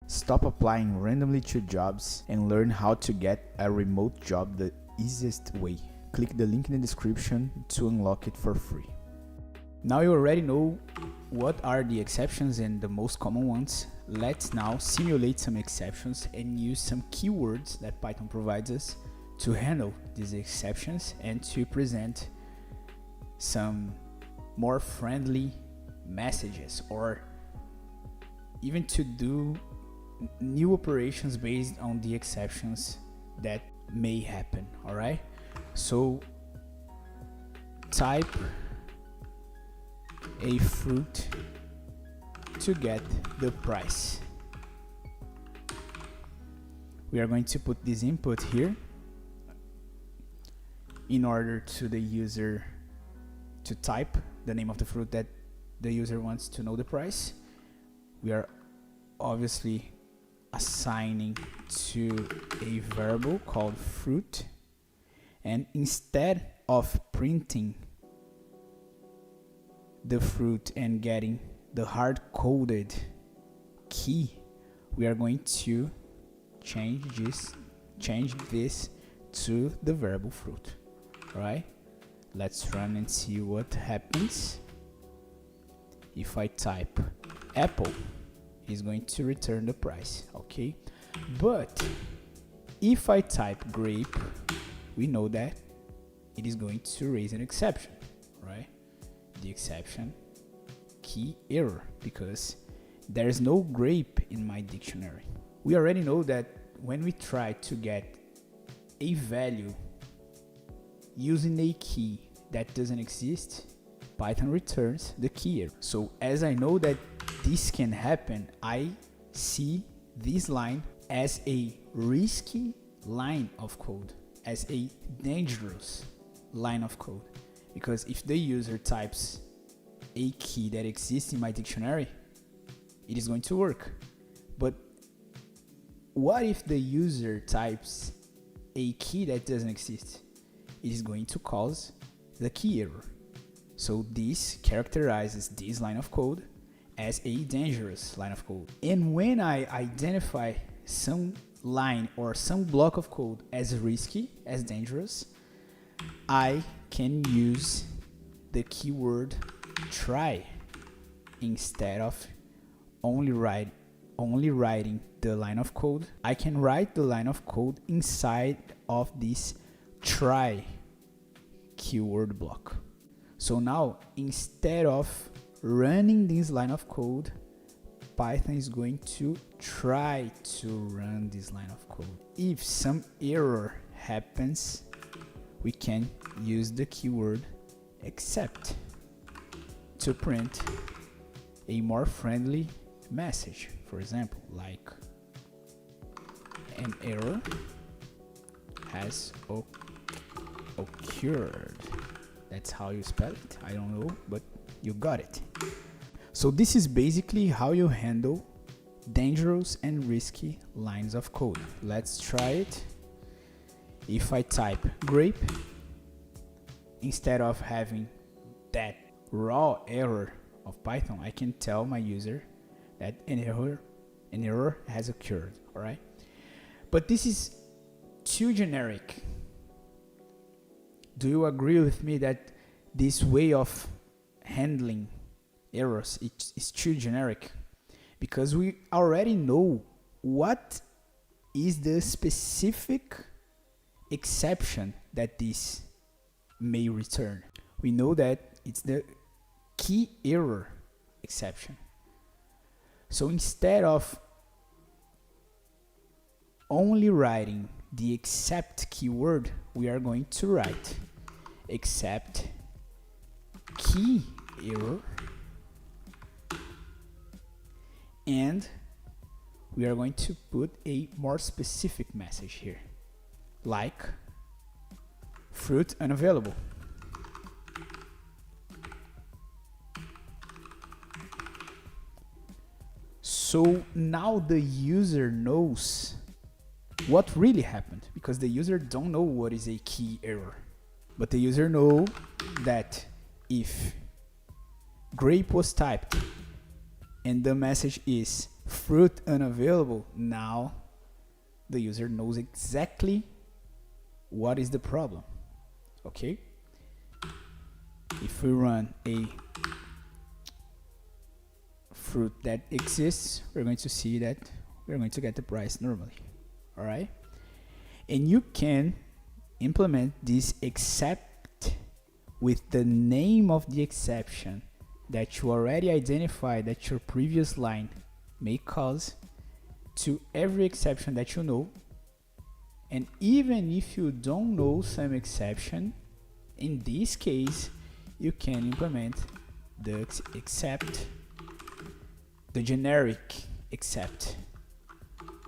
Stop applying randomly to jobs and learn how to get a remote job the easiest way. Click the link in the description to unlock it for free. Now you already know what are the exceptions and the most common ones. Let's now simulate some exceptions and use some keywords that Python provides us to handle these exceptions and to present some more friendly messages, or even to do new operations based on the exceptions that may happen. All right, so type a fruit to get the price. We are going to put this input here in order to the user to type the name of the fruit that the user wants to know the price. We are obviously assigning to a variable called fruit, and instead of printing the fruit and getting the hard-coded key, we are going to change this to the variable fruit. All right, let's run and see what happens. If I type apple, it's going to return the price. Okay, but if I type grape, we know that it is going to raise an exception, right? The exception key error, because there is no grape in my dictionary. We already know that when we try to get a value using a key that doesn't exist, Python returns the key error. So as I know that this can happen, I see this line as a risky line of code, as a dangerous line of code. Because if the user types a key that exists in my dictionary, it is going to work. But what if the user types a key that doesn't exist? It is going to cause the key error. So this characterizes this line of code as a dangerous line of code. And when I identify some line or some block of code as risky, as dangerous, I can use the keyword try instead of only writing the line of code. I can write the line of code inside of this try keyword block. So now, instead of running this line of code, Python is going to try to run this line of code. If some error happens, we can use the keyword except to print a more friendly message. For example, like an error has occurred. That's how you spell it. I don't know, but you got it. So this is basically how you handle dangerous and risky lines of code. Let's try it. If I type grape, instead of having that raw error of Python, I can tell my user that an error has occurred. All right, but this is too generic. Do you agree with me that this way of handling errors is too generic? Because we already know what is the specific exception that this may return. We know that it's the key error exception. So instead of only writing the except keyword, we are going to write except key error, and we are going to put a more specific message here, like fruit unavailable. So now the user knows what really happened, because the user don't know what is a key error, but the user know that if grape was typed and the message is fruit unavailable, now the user knows exactly what is the problem. Okay, if we run a fruit that exists, we're going to see that we're going to get the price normally. All right, and you can implement this except with the name of the exception that you already identified that your previous line may cause to every exception that you know. And even if you don't know some exception, in this case you can implement the except, the generic except,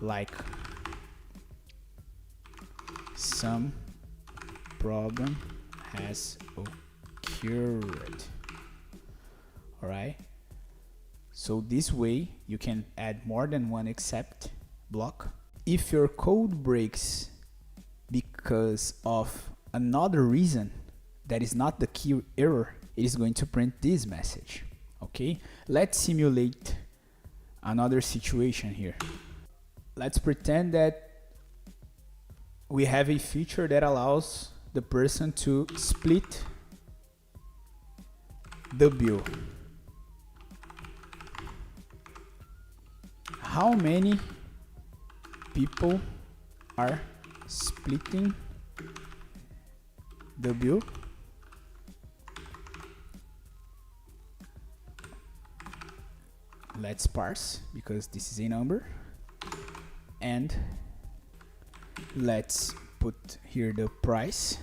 like some problem has occurred. All right, so this way you can add more than one except block. If your code breaks because of another reason that is not the key error, it is going to print this message. Okay, let's simulate another situation here. Let's pretend that we have a feature that allows the person to split the bill. How many people are splitting the bill? Let's parse because this is a number, and let's put here the price.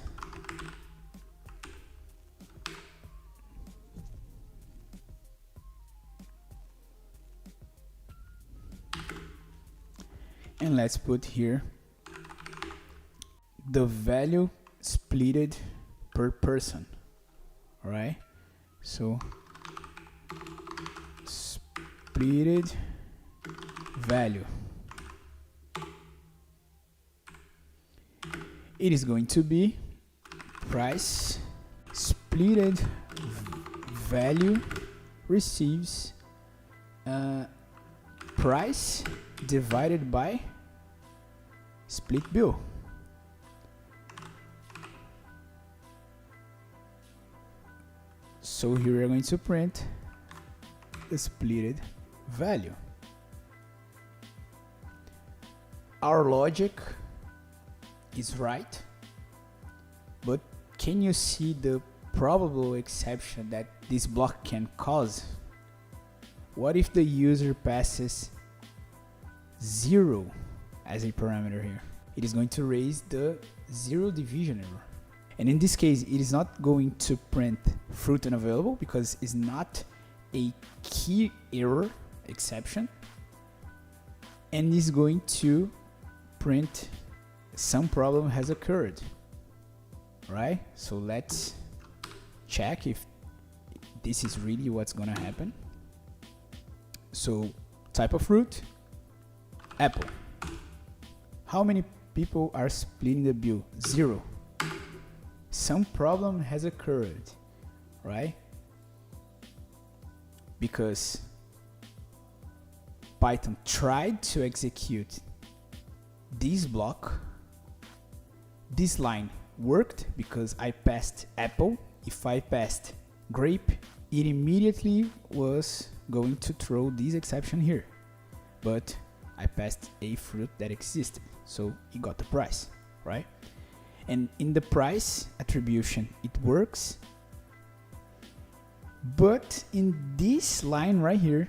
And let's put here the value splitted per person. All right, so splitted value, it is going to be price splitted value receives price divided by split bill. So here we are going to print the splitted value. Our logic is right, but can you see the probable exception that this block can cause? What if the user passes 0 as a parameter here? It is going to raise the 0 division error. And in this case, it is not going to print fruit unavailable because it's not a key error exception, and is going to print some problem has occurred. Right? So let's check if this is really what's gonna happen. So type of fruit, apple. How many people are splitting the bill? 0. Some problem has occurred, right? Because Python tried to execute this block. This line worked because I passed apple. If I passed grape, it immediately was going to throw this exception here. But I passed a fruit that existed, so it got the price, right? And in the price attribution, it works. But in this line right here,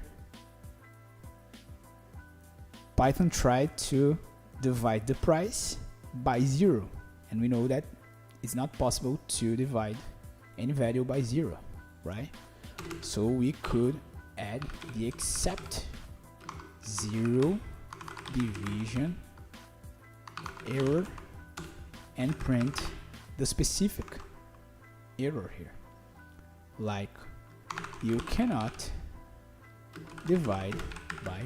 Python tried to divide the price by 0. And we know that it's not possible to divide any value by 0, right? So we could add the except 0 division error and print the specific error here, like you cannot divide by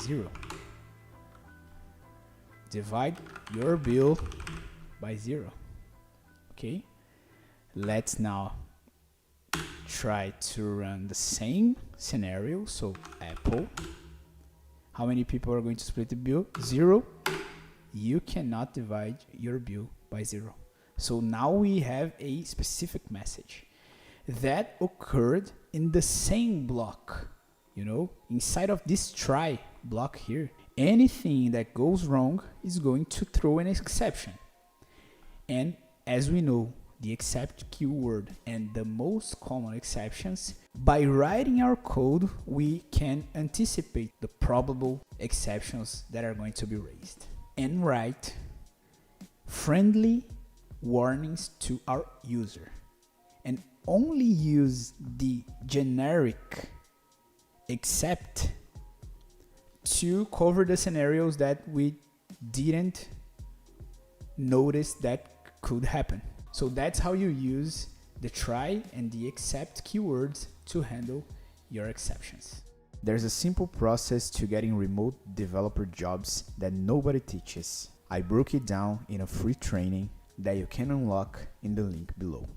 0. Divide your bill by 0. Okay, let's now try to run the same scenario. So apple, How many people are going to split the bill? 0. You cannot divide your bill by 0. So now we have a specific message that occurred in the same block. You know, inside of this try block here, anything that goes wrong is going to throw an exception. And as we know, the except keyword and the most common exceptions, by writing our code, we can anticipate the probable exceptions that are going to be raised and write friendly warnings to our user, and only use the generic except to cover the scenarios that we didn't notice that could happen. So that's how you use the try and the except keywords to handle your exceptions. There's a simple process to getting remote developer jobs that nobody teaches. I broke it down in a free training that you can unlock in the link below.